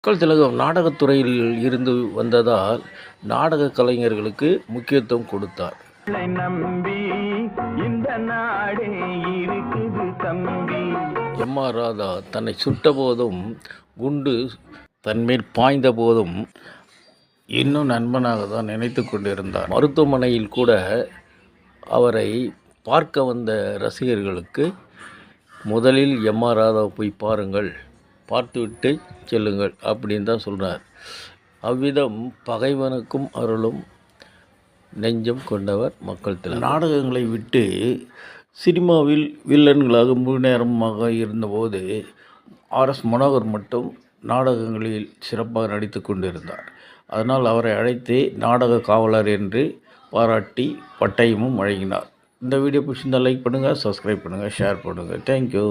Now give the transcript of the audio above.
மக்கள் திலகம் நாடகத்துறையில் இருந்து வந்ததால் நாடக கலைஞர்களுக்கு முக்கியத்துவம் கொடுத்தார். நம்பி இந்த நாடே இருக்குது தம்பி. எம்.ஆர். ராதா தன்னை சுட்ட போதும் குண்டு தன்மேல் பாய்ந்த போதும் இன்னும் நண்பனாக தான் நினைத்து கொண்டிருந்தார். மருத்துவமனையில் கூட அவரை பார்க்க வந்த ரசிகர்களுக்கு முதலில் எம்.ஆர். ராதாவை போய் பாருங்கள், பார்த்துவிட்டு செல்லுங்கள் அப்படின்னு தான் சொல்கிறார். அவ்விதம் பகைவனுக்கும் அருளும் நெஞ்சம் கொண்டவர் மக்கள் திலகம். நாடகங்களை விட்டு சினிமாவில் வில்லன்களாக முழு நேரமாக இருந்தபோது ஆர்.எஸ். மனோகர் மட்டும் நாடகங்களில் சிறப்பாக நடித்து கொண்டிருந்தார். அதனால் அவரை அழைத்து நாடக காவலர் என்று பாராட்டி பட்டயமும் வழங்கினார். இந்த வீடியோ பிடிச்சிருந்தால் லைக் பண்ணுங்கள், சப்ஸ்கிரைப் பண்ணுங்கள், ஷேர் பண்ணுங்கள். தேங்க்யூ.